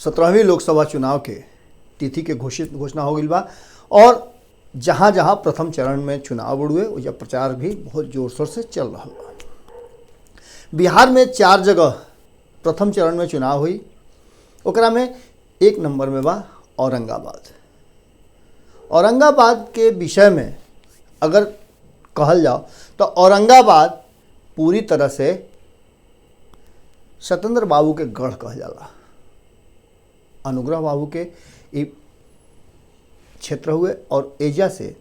17वीं लोकसभा चुनाव के तिथि के घोषणा हो गई बा और जहाँ जहाँ प्रथम चरण में चुनाव बुड़ुए वजह प्रचार भी बहुत जोर शोर से चल रहा बा। बिहार में 4 जगह प्रथम चरण में चुनाव हुई, ओकरा में 1 नंबर में बा औरंगाबाद। औरंगाबाद के विषय में अगर कहल जाओ तो औरंगाबाद पूरी तरह से सत्येंद्र बाबू के गढ़ कहल जाला। अनुग्रह बाबू के ये क्षेत्र हुए और एजा से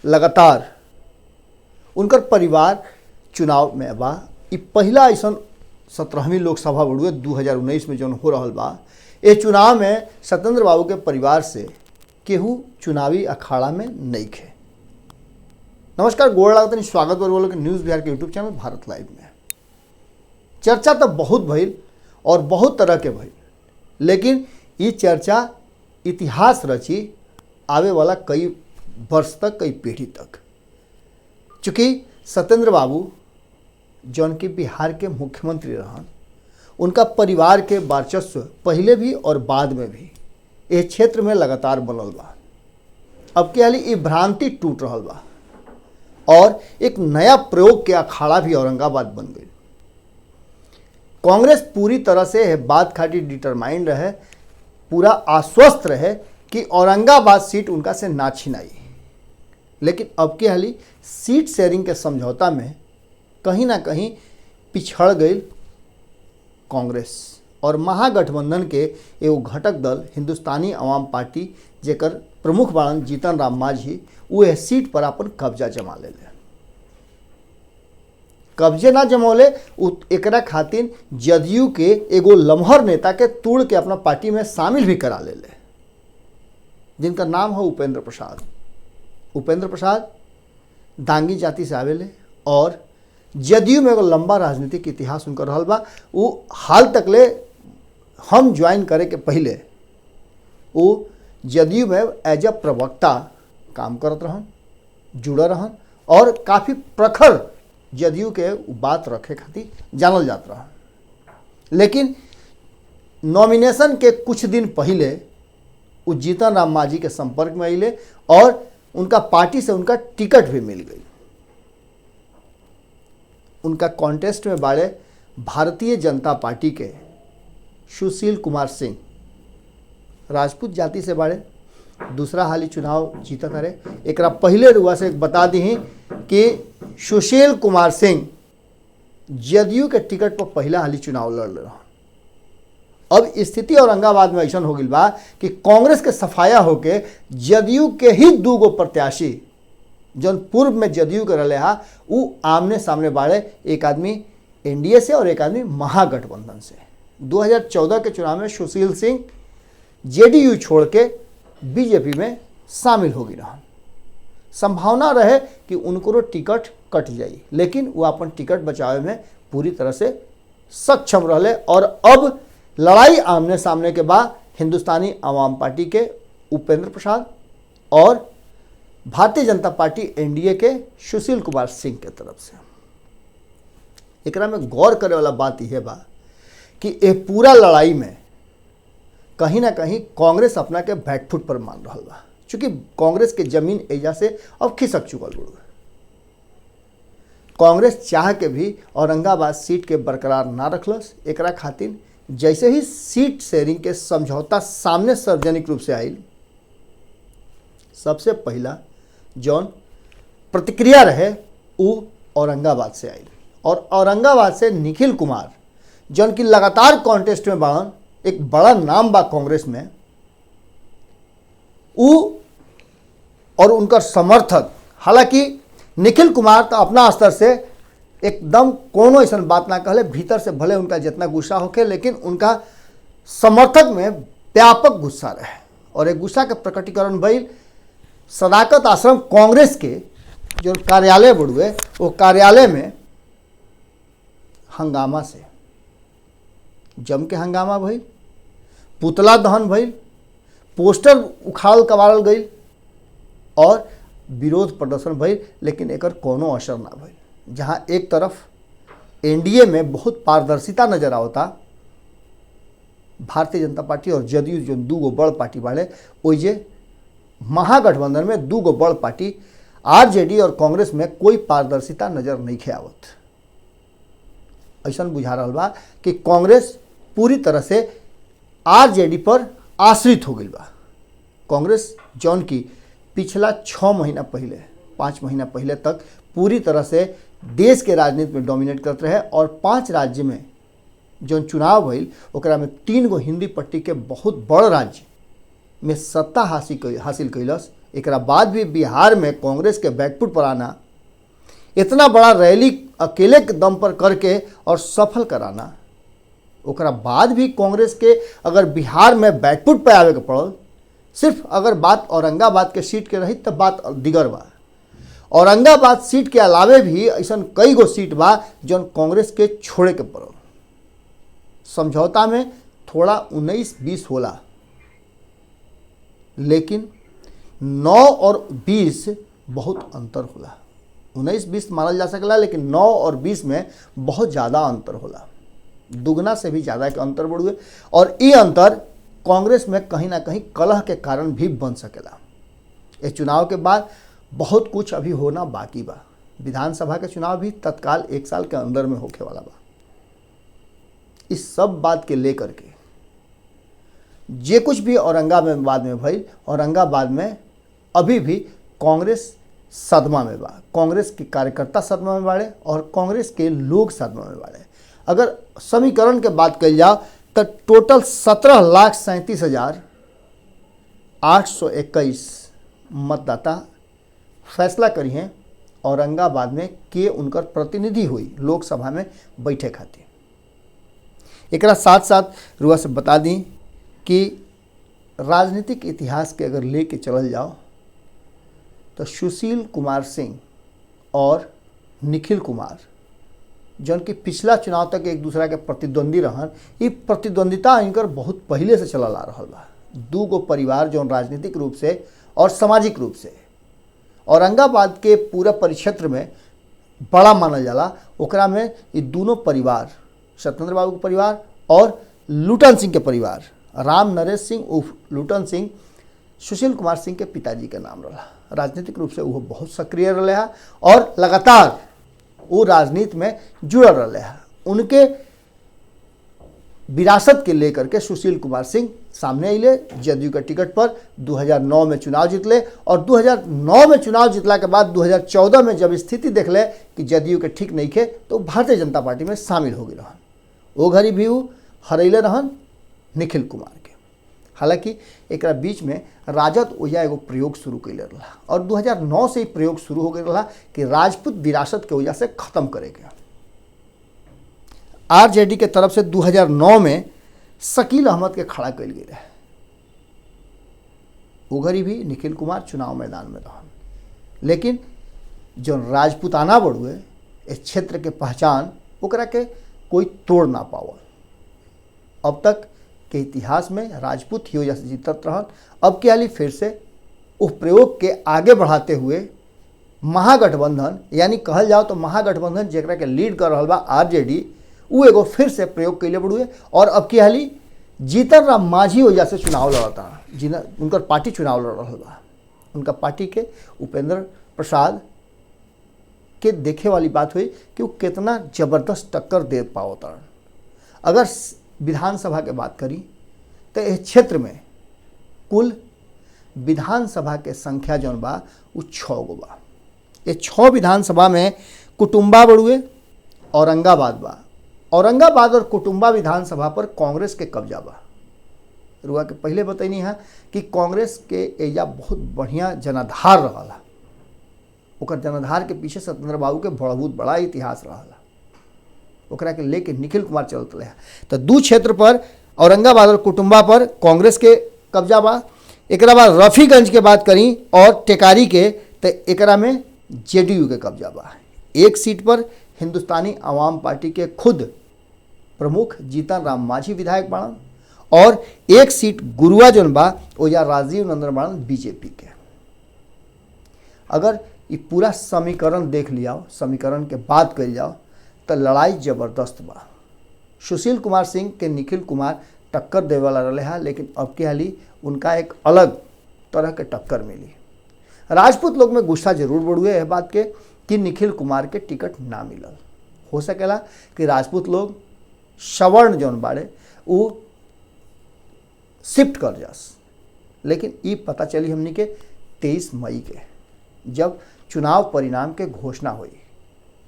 लगातार उनकर परिवार चुनाव में बा। ये पहला ऐसा 17वीं लोकसभा बुड़ुए 2019 में जौन हो रहा बा। ये चुनाव में सत्येंद्र बाबू के परिवार से केहू चुनावी अखाड़ा में नहीं खे। नमस्कार, गोड़ लागत स्वागत पर बोलो कि न्यूज़ बिहार के यूट्यूब चैनल भारत लाइव में। चर्चा तो बहुत भइल और बहुत तरह के भइल, लेकिन ये चर्चा इतिहास रची आवे वाला कई वर्ष तक, कई पीढ़ी तक। चूँकि सत्येंद्र बाबू जौन की बिहार के मुख्यमंत्री रहन, उनका परिवार के वर्चस्व पहले भी और बाद में भी ये क्षेत्र में लगातार बनल बा। अब के हाली ये भ्रांति टूट रहा बा और एक नया प्रयोग के अखाड़ा भी औरंगाबाद बन गई। कांग्रेस पूरी तरह से बात खाटी डिटरमाइंड रहे, पूरा आश्वस्त रहे कि औरंगाबाद सीट उनका से ना छिनाई। लेकिन अब के हाली सीट शेयरिंग के समझौता में कहीं ना कहीं पिछड़ गई कांग्रेस और महागठबंधन के एगो घटक दल हिंदुस्तानी आवाम पार्टी, जेकर प्रमुख बाड़न जीतन राम मांझी, वो सीट पर अपन कब्जा जमा ले। कब्जे ना जमौले एकरा खातिर जदयू के एगो लम्हर नेता के तोड़ के अपना पार्टी में शामिल भी करा ले, जिनका नाम है उपेंद्र प्रसाद। उपेंद्र प्रसाद दांगी जाति से आवेले और जदयू में एगो लंबा राजनीतिक इतिहास उनका रहल बा। वो हाल तक ले हम ज्वाइन करे के पहले वो जदयू में एज अ प्रवक्ता काम करत रहन, जुड़ रहन और काफ़ी प्रखर जदयू के बात रखे खातिर जानल जात रहा। लेकिन नॉमिनेशन के कुछ दिन पहले वो जीतन राम मांझी के संपर्क में अले और उनका पार्टी से उनका टिकट भी मिल गई। उनका कॉन्टेस्ट में बाड़े भारतीय जनता पार्टी के सुशील कुमार सिंह, राजपूत जाति से बाड़े, दूसरा हाली चुनाव जीता करे। एक पहले रुआ से बता दी कि सुशील कुमार सिंह जदयू के टिकट पर पहला हाली चुनाव लड़ रहा। अब स्थिति औरंगाबाद में ऐसा हो गई बा कि कांग्रेस के सफाया होके जदयू के ही 2 गो प्रत्याशी जौन पूर्व में जदयू के रहे हा, वो आमने सामने बाड़े। एक आदमी एनडीए से और एक आदमी महागठबंधन से। 2014 के चुनाव में सुशील सिंह जेडीयू छोड़ के बीजेपी में शामिल हो गई रहा। संभावना रहे कि उनको टिकट कट जाई, लेकिन वो अपन टिकट बचावे में पूरी तरह से सक्षम रहे और अब लड़ाई आमने सामने के बाद हिंदुस्तानी आवाम पार्टी के उपेंद्र प्रसाद और भारतीय जनता पार्टी एनडीए के सुशील कुमार सिंह के तरफ से। एकरा में गौर करे वाला बात यह बा कि ये पूरा लड़ाई में कहीं ना कहीं कांग्रेस अपना के बैकफुट पर मान रहा बा, चूँकि कांग्रेस के जमीन एजा से अब खिसक चुकल बा। कांग्रेस चाह के भी औरंगाबाद सीट के बरकरार ना रखलस। एकरा खातिर जैसे ही सीट शेयरिंग के समझौता सामने सार्वजनिक रूप से आई, सबसे पहला जौन प्रतिक्रिया रहे वो औरंगाबाद से आई और औरंगाबाद से निखिल कुमार जौन की लगातार कॉन्टेस्ट में बाड़न, एक बड़ा नाम बा कांग्रेस में, वो और उनका समर्थक। हालांकि निखिल कुमार तो अपना स्तर से एकदम कोनो ऐसा बात ना कहले, भीतर से भले उनका जितना गुस्सा होके, लेकिन उनका समर्थक में व्यापक गुस्सा रहे और एक गुस्सा के प्रकटीकरण भइल सदाकत आश्रम कांग्रेस के जो कार्यालय बुड़ुए, वो कार्यालय में हंगामा से जम के हंगामा भइल, पुतला दहन भइल, पोस्टर उखाड़ल कबाड़ल गई और विरोध प्रदर्शन भइल, लेकिन एकर कोनो असर ना भइल। जहाँ एक तरफ एनडीए में बहुत पारदर्शिता नजर आवता, भारतीय जनता पार्टी और जदयू जो दूगो बड़ पार्टी बाड़े ओइजे महागठबंधन में दूगो बड़ पार्टी आरजेडी और कांग्रेस में कोई पारदर्शिता नजर नहीं खे आवत। ऐसा बुझा रहा बा कि कांग्रेस पूरी तरह से आरजेडी पर आश्रित हो गई बा। कांग्रेस जौन की पिछला 6 महीना पहले 5 महीना पहले तक पूरी तरह से देश के राजनीति में डोमिनेट करते रहे और 5 राज्य में जो चुनाव भइल ओकरा में 3 गो हिंदी पट्टी के बहुत बड़ राज्य में सत्ता हासिल कैलस। एकरा बाद भी बिहार में कांग्रेस के बैकफुट पर आना, इतना बड़ा रैली अकेले के दम पर करके और सफल कराना, ओकरा बाद भी कांग्रेस के अगर बिहार में बैकफुट पे आवे के पड़ल, सिर्फ अगर बात औरंगाबाद के सीट के रही तब बात दिगर बा। औरंगाबाद सीट के अलावे भी ऐसा कई गो सीट बा जौन कांग्रेस के छोड़े के पड़ल। समझौता में थोड़ा 19-20 होला, लेकिन 9 और 20 बहुत अंतर होला। 19-20 मानल जा सकला, लेकिन 9 और 20 में बहुत ज़्यादा अंतर होला, दुगना से भी ज़्यादा के अंतर बढ़ुए। और ये अंतर कांग्रेस में कहीं ना कहीं कलह के कारण भी बन सकेला। इस चुनाव के बाद बहुत कुछ अभी होना बाकी बा। विधानसभा के चुनाव भी तत्काल 1 साल के अंदर में होके वाला बा। इस सब बात के लेकर के जे कुछ भी औरंगाबाद में भइल, औरंगाबाद में अभी भी कांग्रेस सदमा में बा। कांग्रेस के कार्यकर्ता सदमा में बाड़े और कांग्रेस के लोग सदमा में बाड़े। अगर समीकरण के बात कल जाओ तो टोटल 17,37,821 मतदाता फैसला करी हैं औरंगाबाद में के उनकर प्रतिनिधि हुई लोकसभा में बैठे खातिर। एकरा साथ साथ रुआ से बता दी कि राजनीतिक इतिहास के अगर लेके चलल जाओ तो सुशील कुमार सिंह और निखिल कुमार जौन कि पिछला चुनाव तक एक दूसरा के प्रतिद्वंदी रहन, ये प्रतिद्वंदिता इनकर बहुत पहले से चलल आ रहा बा। दूगो परिवार जौन राजनीतिक रूप से और सामाजिक रूप से औरंगाबाद के पूरा परिक्षेत्र में बड़ा मानल जाला, ओकरा में ये दोनों परिवार, सत्येंद्र बाबू के परिवार और लुटन सिंह के परिवार, राम नरेश सिंह उर्फ लुटन सिंह सुशील कुमार सिंह के पिताजी के नाम रहा। राजनीतिक रूप से वो बहुत सक्रिय रहे हैं और लगातार वो राजनीति में जुड़ल रहे हैं। उनके विरासत के लेकर के सुशील कुमार सिंह सामने अले, जदयू के टिकट पर 2009 में चुनाव जीतले और 2009 में चुनाव जीतला के बाद 2014 में जब स्थिति देखले कि जदयू के ठीक नहीं खे तो भारतीय जनता पार्टी में शामिल हो गए रहन। वो घड़ी भी वो हरैले रहन निखिल कुमार के। हालांकि एक बीच में राजद ओजा एगो प्रयोग शुरू कैले रहा और 2009 से ही प्रयोग शुरू हो गया रहा कि राजपूत विरासत के वजह से खत्म करेगा। आरजेडी के तरफ से 2009 में शकील अहमद के खड़ा कैल गए रहे। वो घड़ी भी निखिल कुमार चुनाव मैदान में रहन, लेकिन जो राजपूताना बढ़ुए इस क्षेत्र के पहचान ओकरा के कोई तोड़ ना पावल। अब तक के इतिहास में राजपूत ही वजह से जीतत रहन। अब के हाली फिर से उस प्रयोग के आगे बढ़ाते हुए महागठबंधन, यानी कहल जाओ तो महागठबंधन जेकरा के लीड कर रहा बा आरजेडी, वो एगो फिर से प्रयोग कैले बढ़ुए और अब की हाली जीतन राम मांझी वजह से चुनाव लड़ता, जिन्हें उनकर पार्टी चुनाव लड़ रहा बा। उनका पार्टी के उपेंद्र प्रसाद के देखे वाली बात हुई कि वो कितना ज़बरदस्त टक्कर दे पावता। अगर विधानसभा के बात करी तो इस क्षेत्र में कुल विधानसभा के संख्या जौन बा वो 6 गो बा। ये 6 विधानसभा में कुटुम्बा बड़ुए औरंगाबाद बा। औरंगाबाद और कुटुम्बा विधानसभा पर कांग्रेस के कब्जा बा। रुआ के पहले बतैनी है कि कांग्रेस के एजा बहुत बढ़िया जनाधार रहा। ओकर जनाधार के पीछे सत्येंद्र बाबू के बहुत बड़ा इतिहास रहा। ओकरा के लेके निखिल कुमार चलत रहे। तो 2 क्षेत्र पर औरंगाबाद और कुटुम्बा पर कांग्रेस के कब्जा बा। एकरा बाद रफीगंज के बात करी और टेकारी के तो एकरा में जेडीयू के कब्जा बा। 1 सीट पर हिंदुस्तानी आवाम पार्टी के खुद प्रमुख जीतन राम मांझी विधायक बाड़न और 1 सीट गुरुआ जौन बा ओजा राजीव नंदन बाड़न बीजेपी के। अगर ये पूरा समीकरण देख लिया, समीकरण के बात कल जाओ तो लड़ाई जबरदस्त बा। सुशील कुमार सिंह के निखिल कुमार टक्कर देवे वाला रहे है, लेकिन अब की हाली उनका एक अलग तरह के टक्कर मिली। राजपूत लोग में गुस्सा जरूर बढ़ुए है बात के कि निखिल कुमार के टिकट ना मिलल। हो सकेला कि राजपूत लोग सवर्ण जौन बाड़े वो शिफ्ट कर जास, लेकिन ये पता चली हमनी के 23 मई के जब चुनाव परिणाम के घोषणा हुई।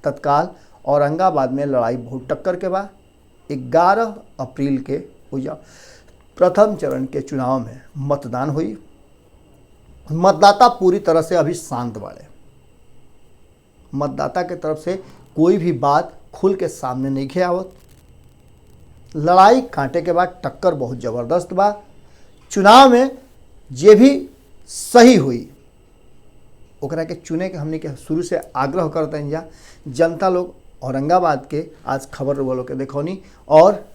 तत्काल औरंगाबाद में लड़ाई बहुत टक्कर के बाद 11 अप्रैल के हुआ प्रथम चरण के चुनाव में मतदान हुई। मतदाता पूरी तरह से अभी शांत बाड़े। मतदाता के तरफ से कोई भी बात खुल के सामने नहीं खे आवत। लड़ाई कांटे के बाद टक्कर बहुत जबरदस्त बा। चुनाव में जे भी सही हुई ओकरा के चुने के हमने के शुरू से आग्रह करते हैं। जा जनता लोग औरंगाबाद के आज खबर रुआ के देखौनी और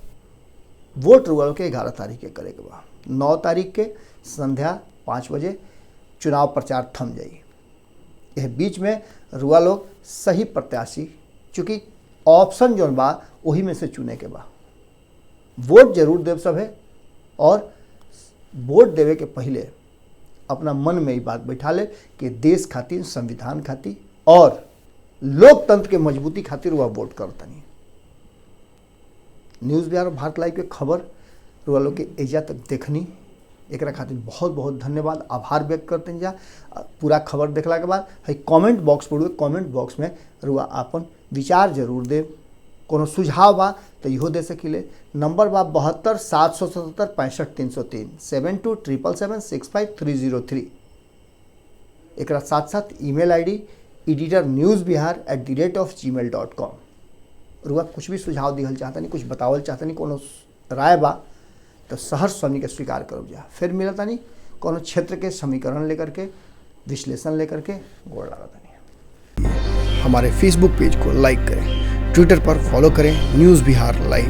वोट रुआ के 11 तारीख के करे के बा। 9 तारीख के संध्या 5 बजे चुनाव प्रचार थम जाई। यह बीच में रुआ लोग सही प्रत्याशी, चूँकि ऑप्शन जौन बा वही में से चुने के बा। वोट जरूर देव सब है और वोट देवे के पहले अपना मन में ही बात बैठा ले कि देश खातिर, संविधान खातिर और लोकतंत्र के मजबूती खातिर वह वोट करतनी। न्यूज़ बिहार और भारत लाइव के खबर रुआ लोग के एजा तक देखनी, एकरा खातिर बहुत बहुत धन्यवाद, आभार व्यक्त करते हैं। जा पूरा खबर देखला के बाद है कमेंट बॉक्स पढ़ुए, कमेंट बॉक्स में रुआ आपन विचार जरूर दे। कोनो सुझाव बा तो इहो दे सकिले। नंबर बा 72 777 65 303 7277765303। एकरा साथ साथ ईमेल आईडी editornewsbihar@gmail.com। रुआ कुछ भी सुझाव दिहल चाहतनी, कुछ बतावल चाहतनी, कोनो राय बा तो सहर्ष स्वामी के स्वीकार करो। जा फिर मिलता नहीं कोनो क्षेत्र के समीकरण लेकर के, विश्लेषण लेकर के गोड़ लगाता नहीं। हमारे फेसबुक पेज को लाइक करें, ट्विटर पर फॉलो करें न्यूज़ बिहार लाइव,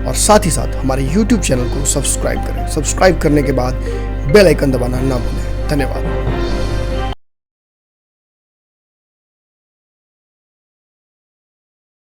और साथ ही साथ हमारे यूट्यूब चैनल को सब्सक्राइब करें। सब्सक्राइब करने के बाद बेल आइकन दबाना ना भूलें। धन्यवाद।